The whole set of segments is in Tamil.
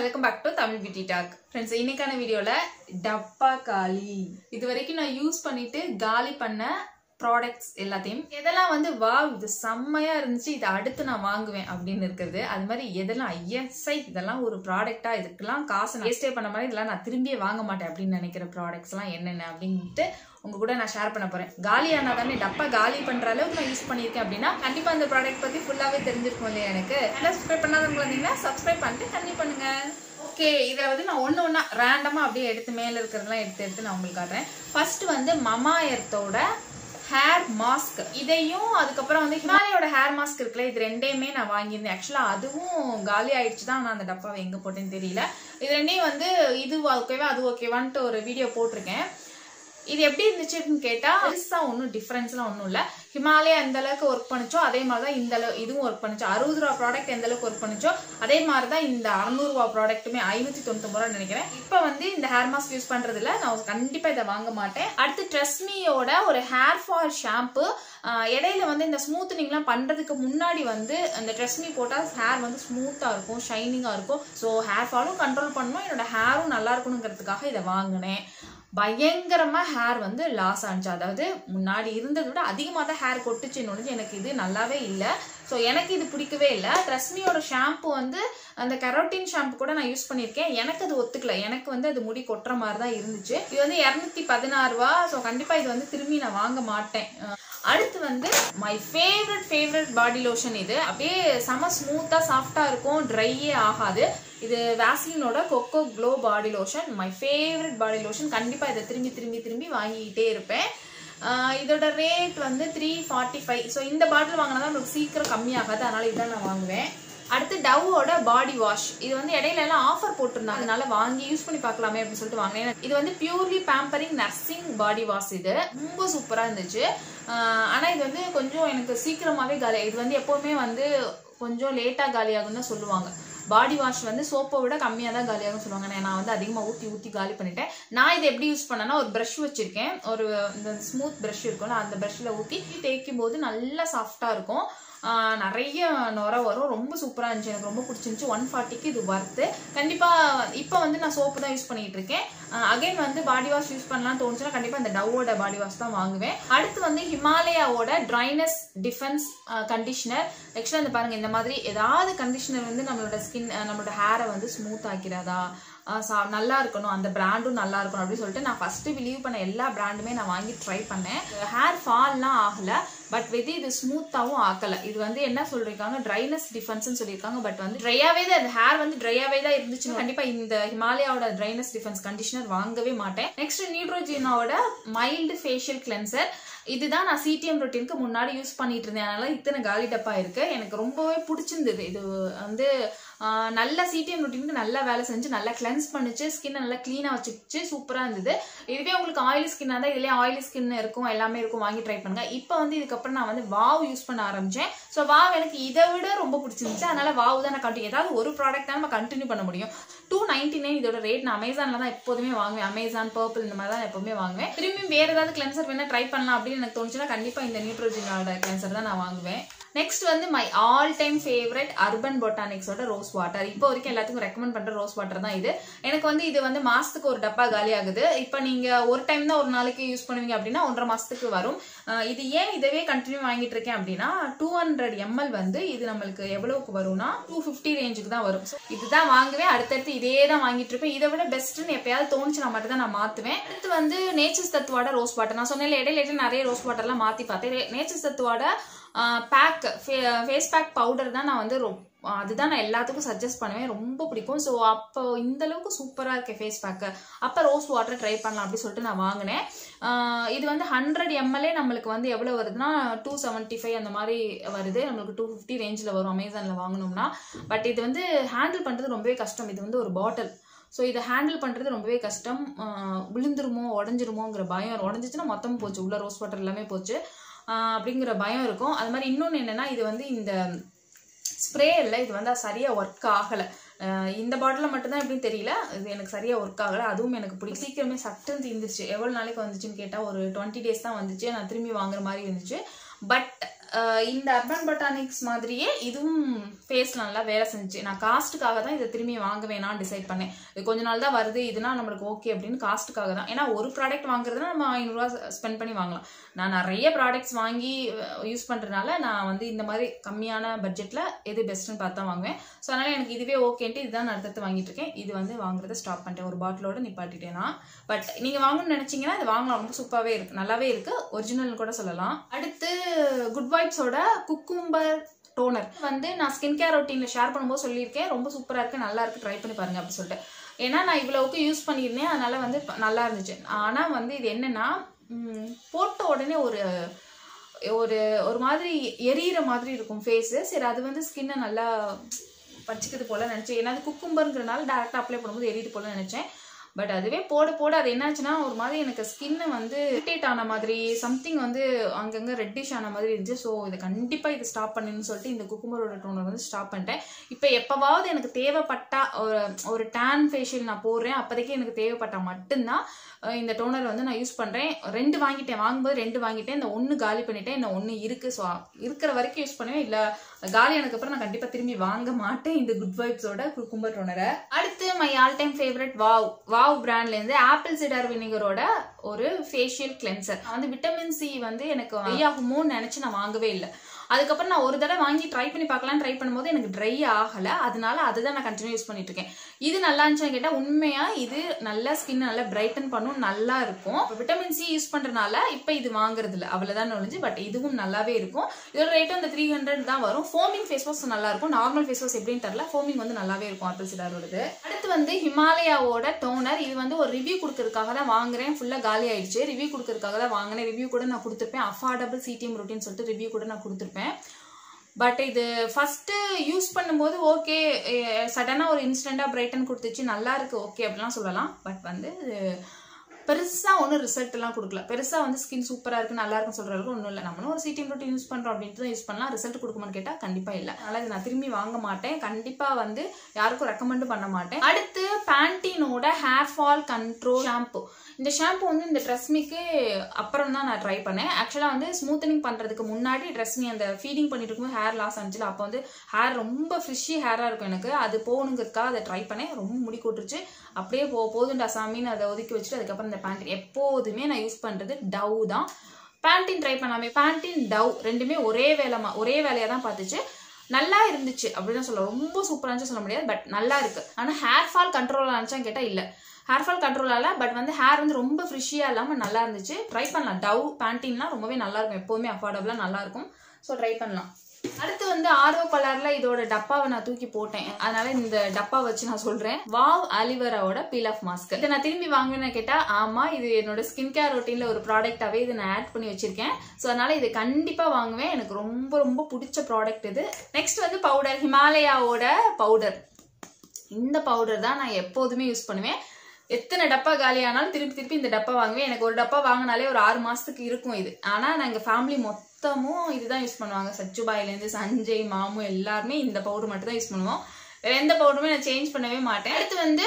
welcome back to Tamil Beauty Talk. Friends, இன்னைக்கான வீடியோல டப்பா காலி. இதுவரைக்கும் நான் யூஸ் பண்ணிட்டு காலி பண்ண ப்ராடக்ட்ஸ் எல்லாத்தையும் எதெல்லாம் வந்து வாவ் இது செம்மையா இருந்துச்சு, இதை அடுத்து நான் வாங்குவேன் அப்படின்னு இருக்குது. அது மாதிரி எதெல்லாம் ஐஎஸ்ஐ இதெல்லாம் ஒரு ப்ராடக்டா, இதுக்கெல்லாம் காசு வேஸ்டே பண்ண மாதிரி இதெல்லாம் நான் திரும்பியே வாங்க மாட்டேன் அப்படின்னு நினைக்கிற ப்ராடக்ட்ஸ் எல்லாம் என்னென்ன அப்படின்ட்டு உங்க கூட நான் ஷேர் பண்ண போறேன். காலியானா தானே டப்பா காலி பண்ற அளவுக்கு நான் யூஸ் பண்ணியிருக்கேன் அப்படின்னா கண்டிப்பா அந்த ப்ராடக்ட் பத்தி ஃபுல்லாவே தெரிஞ்சிருக்கும் இல்லையா எனக்கு. சப்ஸ்கிரைப் பண்ணாதவங்க இருந்தீங்கன்னா சப்ஸ்கிரைப் பண்ணிட்டு கண்டிப்பா பண்ணுங்க. ஓகே, இதை வந்து நான் ஒன்னா ரேண்டமா அப்படியே எடுத்து மேல இருக்கிறதெல்லாம் எடுத்து நான் உங்களுக்கு காட்டுறேன். ஃபர்ஸ்ட் வந்து மமா எர்த்தோட ஹேர் மாஸ்க், இதையும் அதுக்கப்புறம் வந்து ஹிமாலயோட ஹேர் மாஸ்க் இருக்குல்ல, இது ரெண்டையுமே நான் வாங்கியிருந்தேன். ஆக்சுவலா அதுவும் காலி ஆயிடுச்சு தான், நான் அந்த டப்பாவை எங்க போட்டேன்னு தெரியல. இது ரெண்டையும் வந்து இது ஓகேவா அது ஓகேவான்ட்டு ஒரு வீடியோ போட்டிருக்கேன். இது எப்படி இருந்துச்சுன்னு கேட்டா பெருசா ஒன்றும் டிஃபரன்ஸ்லாம் ஒன்றும் இல்லை. ஹிமாலயா எந்த அளவுக்கு ஒர்க் பண்ணிச்சோ அதே மாதிரி தான் இந்த அளவு இதுவும் ஒர்க் பண்ணிச்சோ. 60 ரூபா ப்ராடக்ட் எந்த அளவுக்கு ஒர்க் பண்ணிச்சோ அதே மாதிரி தான் இந்த 600 ரூபா ப்ராடக்ட்டுமே 599 ரூபா நினைக்கிறேன். இப்போ வந்து இந்த ஹேர் மாஸ்க் யூஸ் பண்றதுல நான் கண்டிப்பா இதை வாங்க மாட்டேன். அடுத்து ட்ரெஸ்மியோட ஒரு ஹேர் ஃபால் ஷாம்பு. இடையில வந்து இந்த ஸ்மூத்தனிங்லாம் பண்றதுக்கு முன்னாடி வந்து அந்த ட்ரெஸ்மி போட்டா ஹேர் வந்து ஸ்மூத்தா இருக்கும், ஷைனிங்கா இருக்கும். ஸோ ஹேர் ஃபாலும் கண்ட்ரோல் பண்ணணும், என்னோட ஹேரும் நல்லா இருக்கணுங்கிறதுக்காக இதை வாங்கினேன். பயங்கரமா ஹேர் வந்து லாஸ் ஆனிச்சு. அதாவது முன்னாடி இருந்ததை விட அதிகமாக தான் ஹேர் கொட்டுச்சுன்னு எனக்கு இது நல்லாவே இல்லை. ஸோ எனக்கு இது பிடிக்கவே இல்லை. ட்ரெஸ்மியோட ஷாம்பு வந்து அந்த கெரோட்டின் ஷாம்பு கூட நான் யூஸ் பண்ணியிருக்கேன், எனக்கு அது ஒத்துக்கல. எனக்கு வந்து அது முடி கொட்டுற மாதிரி தான் இருந்துச்சு. இது வந்து 216 ரூபா. ஸோ கண்டிப்பா இது வந்து திரும்பி நான் வாங்க மாட்டேன். அடுத்து வந்து மை ஃபேவரட் பாடி லோஷன். இது அப்படியே செம ஸ்மூத்தா சாஃப்டா இருக்கும், ட்ரையே ஆகாது. இது வேஸ்லினோட cocoa glow body lotion, my favourite body lotion. கண்டிப்பா இதை திரும்பி வாங்கிக்கிட்டே இருப்பேன். இதோட ரேட் வந்து 345. ஸோ இந்த பாட்டில் வாங்கினா தான் உங்களுக்கு சீக்கிரம் கம்மியாகாது, அதனால இதான் நான் வாங்குவேன். அடுத்து டவ்வோட பாடி வாஷ். இது வந்து இடையில எல்லாம் ஆஃபர் போட்டிருந்தாங்க, அதனால வாங்கி யூஸ் பண்ணி பார்க்கலாமே அப்படின்னு சொல்லிட்டு வாங்கினேன். இது வந்து purely pampering nursing body wash. இது ரொம்ப சூப்பரா இருந்துச்சு. ஆனா இது வந்து கொஞ்சம் எனக்கு சீக்கிரமாவே காலி. இது வந்து எப்பவுமே வந்து கொஞ்சம் லேட்டா காலியாகும்னு தான் சொல்லுவாங்க. பாடி வாஷ் வந்து சோப்பை விட கம்மியாக தான் காலியாகும் சொல்லுவாங்க. நான் வந்து அதிகமாக ஊற்றி காலி பண்ணிட்டேன். நான் இதை எப்படி யூஸ் பண்ணேன்னா, ஒரு ப்ரஷ் வச்சிருக்கேன், ஒரு இந்த ஸ்மூத் ப்ரஷ் இருக்கும்ல, அந்த ப்ரஷ்ல ஊற்றி தேய்க்கும் போது நல்லா சாஃப்டா இருக்கும். நிறைய நுர வரும், ரொம்ப சூப்பரா இருந்துச்சு, எனக்கு ரொம்ப பிடிச்சிருந்துச்சு. 140க்கு இது வர்த்து. கண்டிப்பா இப்போ வந்து நான் சோப்பு தான் யூஸ் பண்ணிட்டு இருக்கேன். அகைன் வந்து பாடி வாஷ் யூஸ் பண்ணலாம்னு தோணுச்சுன்னா கண்டிப்பா இந்த டவ்வோட பாடி வாஷ் தான் வாங்குவேன். அடுத்து வந்து ஹிமாலயாவோட ட்ரைனஸ் டிஃபென்ஸ் கண்டிஷனர். ஆக்சுவலா இந்த பாருங்க, இந்த மாதிரி ஏதாவது கண்டிஷனர் வந்து நம்மளோட ஸ்கின் நம்மளோட ஹேரை வந்து ஸ்மூத் ஆக்கிறதா, நல்லா இருக்கணும், அந்த பிராண்டும் நல்லா இருக்கணும் அப்படின்னு சொல்லிட்டு நான் ஃபர்ஸ்ட் பிலீவ் பண்ண எல்லா பிராண்டுமே நான் வாங்கி ட்ரை பண்ணேன். ஹேர் ஃபால்லாம் ஆகல, பட் வித் இது ஸ்மூத்தாவும் ஆக்கல. இது வந்து என்ன சொல்லிருக்காங்க, ட்ரைனஸ் டிஃபென்ஸ் சொல்லியிருக்காங்க. பட் வந்து ட்ரையாவே தான், இந்த ஹேர் வந்து ட்ரையாவே தான் இருந்துச்சுன்னு கண்டிப்பா இந்த ஹிமாலயாவோட ட்ரைனஸ் டிஃபென்ஸ் கண்டிஷனர் வாங்கவே மாட்டேன். நெக்ஸ்ட் நியூட்ரோஜினாவோட மைல்டு ஃபேஷியல் கிளென்சர். இதுதான் நான் சிடிஎம் ரொட்டீனுக்கு முன்னாடி யூஸ் பண்ணிட்டு இருந்தேன், அதனால இத்தனை காலி டப்பா இருக்கு. எனக்கு ரொம்பவே பிடிச்சிருந்தது. இது வந்து நல்ல சிடிஎம் ரொட்டீனுக்கு நல்லா வேலை செஞ்சு நல்லா கிளென்ஸ் பண்ணிச்சு, ஸ்கின் நல்லா கிளீனா வச்சுச்சு, சூப்பரா இருந்தது. இதுவே உங்களுக்கு ஆயிலி ஸ்கின்னா தான் இதுலயே ஆயிலி ஸ்கின் இருக்கும், எல்லாமே இருக்கும், வாங்கி ட்ரை பண்ணுங்க. இப்போ வந்து இதுக்கப்புறம் நான் வந்து வாவ் யூஸ் பண்ண ஆரம்பிச்சேன். ஸோ வாவ் எனக்கு இதை விட ரொம்ப பிடிச்சிருந்துச்சு, அதனால வாவ் தான் நான் கண்டினியூ, ஏதாவது ஒரு ப்ராடக்ட் தான் நம்ம கண்டினியூ பண்ண முடியும். 299 இதோட ரேட். நான் அமேசான்ல தான் எப்போதுமே வாங்குவேன், அமேசான், பர்பிள் இந்த மாதிரி தான் எப்பவுமே வாங்குவேன். திரும்பி வேற ஏதாவது கிளென்சர் வேணா ட்ரை பண்ணலாம் அப்படின்னு எனக்கு தோணுச்சுன்னா கண்டிப்பா இந்த நியூட்ரோஜினோட கிளென்சர் தான் நான் வாங்குவேன். நெக்ஸ்ட் வந்து my all time favourite urban பொட்டானிக்ஸோட ரோஸ் வாட்டர். இப்போ வரைக்கும் எல்லாத்துக்கும் ரெக்கமெண்ட் பண்ற ரோஸ் வாட்டர் தான் இது. எனக்கு வந்து இது வந்து மாசத்துக்கு ஒரு டப்பா காலி ஆகுது. இப்போ நீங்க ஒரு டைம் தான் ஒரு நாளைக்கு யூஸ் பண்ணுவீங்க அப்படின்னா 1.5 மாசத்துக்கு வரும். இது ஏன் இதவே கண்டினியூ வாங்கிட்டு இருக்கேன் அப்படின்னா 200 ml வந்து இது நம்மளுக்கு எவ்வளவுக்கு வரும்னா 250 ரேஞ்சுக்கு தான் வரும். இதுதான் வாங்குவேன், அடுத்தடுத்து இதே தான் வாங்கிட்டு இருப்பேன். இதை விட பெஸ்ட்னு எப்பயாவது தோணுச்சுனா மட்டும் தான் நான் மாத்துவேன். அடுத்து வந்து நேச்சர்ஸ் தத்துவோட ரோஸ் வாட்டர். நான் சொன்னேன் இடையில நிறைய ரோஸ் வாட்டர்லாம் மாத்தி பார்த்தேன். நேச்சர்ஸ் தத்துவோட பேக் ஃபேஸ் பேக் பவுடர் தான் நான் வந்து அதுதான் நான் எல்லாத்துக்கும் சஜஸ்ட் பண்ணுவேன், ரொம்ப பிடிக்கும். ஸோ அப்போ இந்த அளவுக்கு சூப்பராக இருக்கு ஃபேஸ் பேக்கு, அப்போ ரோஸ் வாட்டர் ட்ரை பண்ணலாம் அப்படின்னு சொல்லிட்டு நான் வாங்கினேன். இது வந்து 100 ml நம்மளுக்கு வந்து எவ்வளோ வருதுன்னா 275 அந்த மாதிரி வருது. நம்மளுக்கு 250 ரேஞ்சில் வரும் அமேசானில் வாங்கினோம்னா. பட் இது வந்து ஹேண்டில் பண்ணுறது ரொம்பவே கஷ்டம். இது வந்து ஒரு பாட்டில், ஸோ இதை ஹேண்டில் பண்ணுறது ரொம்பவே கஷ்டம். விழுந்துருமோ உடஞ்சிருமோங்கிற பயம், உடஞ்சிச்சுன்னா மொத்தம் போச்சு, உள்ள ரோஸ் வாட்டர் எல்லாமே போச்சு அப்படிங்கிற பயம் இருக்கும். அது மாதிரி இன்னொன்று என்னன்னா, இது வந்து இந்த ஸ்ப்ரே இல்லை, இது வந்து சரியா ஒர்க் ஆகலை. இந்த பாட்டில் மட்டும்தான் எப்படின்னு தெரியல, இது எனக்கு சரியா ஒர்க் ஆகலை. அதுவும் எனக்கு பிடிக்கும், சீக்கிரமே சட்டுன்னு தீர்ந்துருச்சு. எவ்வளோ நாளைக்கு வந்துச்சுன்னு கேட்டால் ஒரு 20 days தான் வந்துச்சு. நான் திரும்பி வாங்குற மாதிரி இருந்துச்சு. பட் இந்த அர்பன் பொட்டானிக்ஸ் மாதிரியே இதுவும் ஃபேஸ் நல்லா வேலை செஞ்சு. நான் காஸ்ட்டுக்காக தான் இதை திரும்பி வாங்க வேணாம்னு டிசைட் பண்ணேன். இது கொஞ்ச நாள் தான் வருது, இதுனா நம்மளுக்கு ஓகே அப்படின்னு காஸ்ட்டுக்காக தான். ஏன்னா ஒரு ப்ராடக்ட் வாங்குறதுனா நம்ம 500 ரூபா ஸ்பெண்ட் பண்ணி வாங்கலாம். நான் நிறைய ப்ராடக்ட்ஸ் வாங்கி யூஸ் பண்ணுறதுனால நான் வந்து இந்த மாதிரி கம்மியான பட்ஜெட்டில் எது பெஸ்ட்டுன்னு பார்த்து தான் வாங்குவேன். ஸோ அதனால் எனக்கு இதுவே ஓகேன்ட்டு இதுதான் நான் அடுத்தது வாங்கிட்டு இருக்கேன். இது வந்து வாங்குறத ஸ்டாப் பண்ணிட்டேன், ஒரு பாட்டிலோட நிப்பாட்டிட்டேன் நான். பட் நீங்கள் வாங்கணும்னு நினச்சிங்கன்னா இது வாங்கலாம், ரொம்ப சூப்பராகவே இருக்குது, நல்லாவே இருக்குது, ஒரிஜினல் கூட சொல்லலாம். அடுத்து குட் வைப்ஸோட குக்கும்பர் டோனர் வந்து நான் ஸ்கின் கேர் ரொட்டீனில் ஷேர் பண்ணும்போது சொல்லியிருக்கேன், ரொம்ப சூப்பராக இருக்குது, நல்லா இருக்குது, ட்ரை பண்ணி பாருங்க அப்படின்னு சொல்லிட்டு. ஏன்னா நான் இவ்வளவுக்கு யூஸ் பண்ணியிருந்தேன், அதனால வந்து நல்லா இருந்துச்சு. ஆனால் வந்து இது என்னன்னா போட்ட உடனே ஒரு ஒரு ஒரு மாதிரி எரியிற மாதிரி இருக்கும் ஃபேஸு. சரி அது வந்து ஸ்கின்னை நல்லா பச்சிக்கிறது போல நினச்சேன். ஏன்னா அது குக்கும்பருங்கிறனால டேரெக்டாக அப்ளை பண்ணும்போது எரியுது போல நினச்சேன். பட் அதுவே போட போட அது என்னாச்சுன்னா ஒரு மாதிரி எனக்கு ஸ்கின்னு வந்து இரிட்டேட் ஆன மாதிரி, சம்திங் வந்து அங்கங்கே ரெட்டிஷ் ஆன மாதிரி இருந்துச்சு. ஸோ இதை கண்டிப்பாக இது ஸ்டாப் பண்ணுன்னு சொல்லிட்டு இந்த குக்கும்பரோட டோனர் வந்து ஸ்டாப் பண்ணிட்டேன். இப்போ எப்போவாவது எனக்கு தேவைப்பட்டா ஒரு டேன் ஃபேஷியல் நான் போடுறேன், அப்போதைக்கு எனக்கு தேவைப்பட்டால் மட்டும்தான் இந்த டோனர் வந்து நான் யூஸ் பண்ணுறேன். 2 வாங்கிட்டேன், வாங்கும்போது 2 வாங்கிட்டேன். இந்த 1 காலி பண்ணிட்டேன், இந்த 1 இருக்குது. ஸோ இருக்கிற வரைக்கும் யூஸ் பண்ணுவேன், இல்லை காலி ஆனதுக்கப்புறம் நான் கண்டிப்பாக திரும்பி வாங்க மாட்டேன் இந்த குட் வைப்ஸோட குக்கும்பர் டோனரை. அடுத்து my all time favourite wow பிராண்ட்லேருந்து ஆப்பிள் சிடர் வினிகரோட ஒரு ஃபேஷியல் கிளென்சர். வந்து விட்டமின் சி வந்து எனக்கு ட்ரை ஆகுமோன்னு நினச்சி நான் வாங்கவே இல்லை. அதுக்கப்புறம் நான் ஒரு தடவை வாங்கி ட்ரை பண்ணி பார்க்கலாம், ட்ரை பண்ணும்போது எனக்கு ட்ரை ஆகலை, அதனால அதுதான் நான் கண்டினியூ யூஸ் பண்ணிட்டு இருக்கேன். இது நல்லா இருந்துச்சுன்னு கேட்டால் உண்மையாக இது நல்லா ஸ்கின் நல்லா பிரைட்டன் பண்ணும், நல்லா இருக்கும். இப்போ விட்டமின் சி யூஸ் பண்ணுறதுனால இப்போ இது வாங்குறது இல்லை, அவ்வளோதான் நொழிஞ்சு. பட் இதுவும் நல்லாவே இருக்கும். இதோட ரேட்டும் இந்த 300 தான் வரும். ஃபோமிங் ஃபேஸ் வாஷ் நல்லா இருக்கும், நார்மல் ஃபேஸ் வாஷ் எப்படின்னு தெரியல, ஃபோமிங் வந்து நல்லாவே இருக்கும் ஆப்பிள் சிடாரோடது. அடுத்து வந்து ஹிமாலயாவோட டோனர். இது வந்து ஒரு ரிவ்யூ கொடுக்கறதுக்காக தான் வாங்குறேன், ஃபுல்லாக காலி ஆயிடுச்சு. ரிவ்யூ கொடுக்கறதுக்காக தான் வாங்கினேன், ரிவ்யூ கூட நான் கொடுத்துருப்பேன், அஃபோர்டபுள் சிடிஎம் ரொட்டீன் சொல்லிட்டு ரிவ்யூ கூட நான் கொடுத்துருப்பேன். பட் இது ஃபஸ்ட்டு யூஸ் பண்ணும்போது ஓகே, சடனாக ஒரு இன்ஸ்டண்ட்டாக பிரைட்டன் கொடுத்துச்சு, நல்லா இருக்குது, ஓகே அப்படிலாம் சொல்லலாம். பட் வந்து பெருசாக ஒன்றும் ரிசல்ட்லாம் கொடுக்கல. பெருசாக வந்து ஸ்கின் சூப்பராக இருக்குது, நல்லா இருக்குன்னு சொல்கிற அளவுக்கு ஒன்றும் இல்லை. நம்மளும் ஒரு சிடிஎம் ரொட்டீன் யூஸ் பண்ணுறோம் அப்படின்ட்டு தான் யூஸ் பண்ணலாம். ரிசல்ட் கொடுக்குமான்னு கேட்டால் கண்டிப்பாக இல்லை. அதனால் இது நான் திரும்பி வாங்க மாட்டேன், கண்டிப்பாக வந்து யாருக்கும் ரெக்கமெண்ட் பண்ண மாட்டேன். அடுத்து பேண்டீனோட ஹேர் ஃபால் கண்ட்ரோல் ஷாம்பு. இந்த ஷாம்பு வந்து இந்த ட்ரெஸ்மிக்கு அப்புறம் தான் நான் ட்ரை பண்ணேன். ஆக்சுவலாக வந்து ஸ்மூத்தனிங் பண்ணுறதுக்கு முன்னாடி ட்ரெஸ்மி அந்த ஃபீடிங் பண்ணிட்டு இருக்கும்போது ஹேர் லாஸ் ஆனிச்சுல, அப்போ வந்து ஹேர் ரொம்ப ஃப்ரிஷி ஹேராக இருக்கும் எனக்கு. அது போகணுங்கிறதுக்காக அதை ட்ரை பண்ணேன், ரொம்ப முடி கொட்டுருச்சு. அப்படியே போதுண்டா சாமின்னு அதை ஒதுக்கி வச்சுட்டு அதுக்கப்புறம் இந்த பேண்டீன் எப்போதுமே நான் யூஸ் பண்ணுறது டவ் தான். பேண்டீன் ட்ரை பண்ணாமே, பேண்டீன் டவ் ரெண்டுமே ஒரே வேலையாக தான் பார்த்துச்சு. நல்லா இருந்துச்சு அப்படின்னு சொல்ல, ரொம்ப சூப்பராக இருந்துச்சு சொல்ல முடியாது, பட் நல்லா இருக்குது. ஆனால் ஹேர் ஃபால் கண்ட்ரோல் ஆனிச்சான்னு கேட்டால் இல்லை, ஹேர் ஃபால் கண்ட்ரோல் ஆகல. பட் வந்து ஹேர் வந்து ரொம்ப ஃப்ரிஷியாக இல்லாமல் நல்லா இருந்துச்சு. ட்ரை பண்ணலாம், டவ் பேண்டீன்லாம் ரொம்பவே நல்லா இருக்கும், எப்போவுமே அஃபோர்டபுளாக நல்லா இருக்கும். ஸோ ட்ரை பண்ணலாம். அடுத்து வந்து ஆர்வ கலரில் இதோட டப்பாவை நான் தூக்கி போட்டேன், அதனால இந்த டப்பா வச்சு நான் சொல்கிறேன். வாவ் ஆலிவேராவோட பீல் ஆஃப் மாஸ்க். இதை நான் திரும்பி வாங்கினேன்னு கேட்டால் ஆமாம், இது என்னோட ஸ்கின் கேர் ரொட்டீனில் ஒரு ப்ராடக்டாகவே இதை நான் ஆட் பண்ணி வச்சிருக்கேன். ஸோ அதனால இது கண்டிப்பாக வாங்குவேன், எனக்கு ரொம்ப ரொம்ப பிடிச்ச ப்ராடக்ட் இது. நெக்ஸ்ட் வந்து பவுடர், ஹிமாலயாவோட பவுடர். இந்த பவுடர் தான் நான் எப்போதுமே யூஸ் பண்ணுவேன். எத்தனை டப்பா காலியானாலும் திருப்பி இந்த டப்பா வாங்குவேன். எனக்கு ஒரு டப்பா வாங்கினாலே ஒரு 6 மாதத்துக்கு இருக்கும் இது. ஆனால் நான் எங்கள் ஃபேமிலி மொத்தமும் இதுதான் யூஸ் பண்ணுவாங்க. சச்சுபாயிலேருந்து சஞ்சய், மாமு எல்லாருமே இந்த பவுடர் மட்டும் தான் யூஸ் பண்ணுவோம். வேறு எந்த பவுடருமே நான் சேஞ்ச் பண்ணவே மாட்டேன். அடுத்து வந்து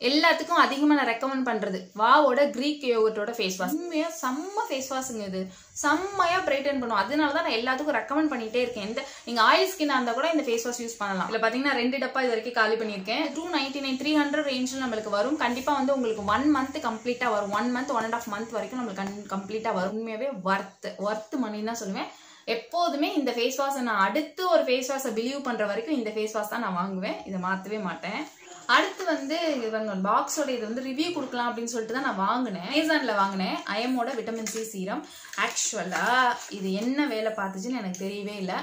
எல்லாத்துக்கும் அதிகமாக நான் ரெக்கமெண்ட் பண்ணுறது வாவோட க்ரீக் யோகர்ட்டோட ஃபேஸ் வாஷ். உண்மையாக செம்ம ஃபேஸ் வாஷுங்க, இது செம்மையாக பிரைட்டன் பண்ணும். அதனால தான் நான் எல்லாத்துக்கும் ரெக்கமெண்ட் பண்ணிகிட்டே இருக்கேன். நீங்கள் ஆயில் ஸ்கின்னாக இருந்தால் கூட இந்த ஃபேஸ் வாஷ் யூஸ் பண்ணலாம். இல்லை பார்த்தீங்கன்னா 2 டப்பா இது வரைக்கும் காலி பண்ணியிருக்கேன். 299 300 ரேஞ்சில் நம்மளுக்கு வரும். கண்டிப்பாக வந்து உங்களுக்கு 1 மந்த் கம்ப்ளீட்டாக வரும். 1 மந்த் 1.5 மந்த் வரைக்கும் நம்மளுக்கு கம்ப்ளீட்டாக வரும். உண்மையாகவே ஒர்த்து மணின்னு தான் சொல்லுவேன். எப்போதுமே இந்த ஃபேஸ் வாஷை நான் அடுத்து ஒரு ஃபேஸ் வாஷை பிலீவ் பண்ணுற வரைக்கும் இந்த ஃபேஸ் வாஷ் தான் நான் வாங்குவேன், இதை மாற்றவே மாட்டேன். அடுத்து வந்து இவங்க பாக்ஸோட இது வந்து ரிவ்யூ கொடுக்கலாம் அப்படின்னு சொல்லிட்டு தான் நான் வாங்கினேன். அமேசானில் வாங்கினேன், ஐஎம்மோட விட்டமின் சி சீரம். ஆக்சுவலாக இது என்ன வேலை பார்த்துச்சுன்னு எனக்கு தெரியவே இல்லை,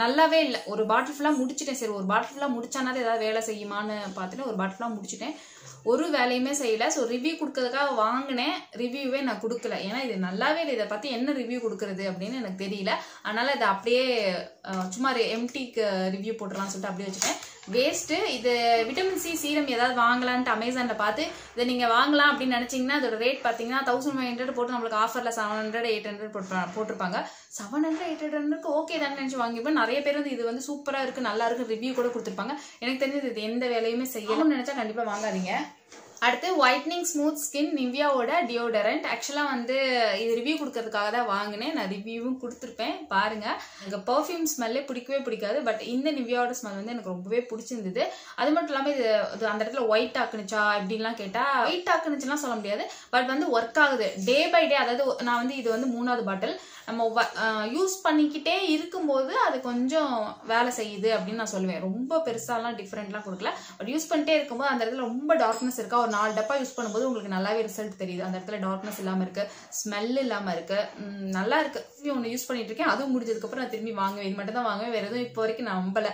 நல்லாவே இல்லை. ஒரு பாட்டில் ஃபுல்லாக முடிச்சிட்டேன். சரி ஒரு பாட்டில் ஃபுல்லாக முடிச்சானாலும் ஏதாவது வேலை செய்யுமான்னு பார்த்துட்டு ஒரு பாட்டில் ஃபுல்லாக முடிச்சிட்டேன், ஒரு வேலையுமே செய்யலை. ஸோ ரிவ்யூ கொடுக்கறதுக்காக வாங்கினேன், ரிவ்யூவே நான் கொடுக்கல. ஏன்னா இது நல்லாவே இல்லை, இதை பற்றி என்ன ரிவ்யூ கொடுக்குறது அப்படின்னு எனக்கு தெரியல. அதனால் இதை அப்படியே சும்மா எம்டிக்கு ரிவ்யூ போட்டுடலாம்னு சொல்லிட்டு அப்படியே வச்சுட்டேன், வேஸ்ட்டு. இது விட்டமின் சி சீரம் ஏதாவது வாங்கலான்ட்டு அமேசானில் பார்த்து இதை நீங்கள் வாங்கலாம் அப்படின்னு நினச்சிங்கன்னா அதோட ரேட் பார்த்தீங்கன்னா 1500 போட்டு நம்மளுக்கு ஆஃபரில் 700 800 போட்டிருப்பாங்க. 700 800 ஓகே தான் நினச்சி வாங்கிப்பேன். நிறைய பேர் வந்து இது வந்து சூப்பராக இருக்குது, நல்லா இருக்குது ரிவ்யூ கூட கொடுத்துருப்பாங்க. எனக்கு தெரிஞ்சது இது எந்த வேலையுமே செய்யணும்னு நினச்சா கண்டிப்பாக வாங்காதீங்க. அடுத்து ஒயிட்னிங் ஸ்மூத் ஸ்கின் நிவ்யாவோட டியோடரண்ட். ஆக்சுவலா வந்து இது ரிவ்யூ கொடுக்கறதுக்காக தான் வாங்கினேன். நான் ரிவ்யூவும் கொடுத்துருப்பேன், பாருங்க. எனக்கு பெர்ஃப்யூம் ஸ்மெல்லே பிடிக்கவே பிடிக்காது. பட் இந்த நிவ்யாவோட ஸ்மெல் வந்து எனக்கு ரொம்பவே பிடிச்சிருந்தது. அது மட்டும் இல்லாமல் இது அந்த இடத்துல ஒயிட் ஆக்குனுச்சா இப்படின்லாம் கேட்டா ஒயிட் ஆக்குனுச்சுலாம் சொல்ல முடியாது. பட் வந்து ஒர்க் ஆகுது டே பை டே. அதாவது நான் வந்து இது வந்து 3வது பாட்டில். நம்ம யூஸ் பண்ணிக்கிட்டே இருக்கும்போது அது கொஞ்சம் வேலை செய்யுது அப்படின்னு நான் சொல்லுவேன். ரொம்ப பெருசாலாம் டிஃப்ரெண்ட்லாம் கொடுக்கல. பட் யூஸ் பண்ணிட்டே இருக்கும்போது அந்த இடத்துல ரொம்ப டார்க்னஸ் இருக்கா, ஒரு 4 டப்பா யூஸ் பண்ணும்போது உங்களுக்கு நல்லாவே ரிசல்ட் தெரியுது. அந்த இடத்துல டார்க்னஸ் இல்லாம இருக்கு, ஸ்மெல் இல்லாம இருக்கு, நல்லா இருக்கு. ஒன்று யூஸ் பண்ணிட்டு இருக்கேன். அதுவும் முடிஞ்சதுக்கு அப்புறம் நான் திரும்பி வாங்குவேன். இது மட்டும் தான் வாங்குவேன், வேற எதுவும் இப்போ வரைக்கும் நான் நம்பல.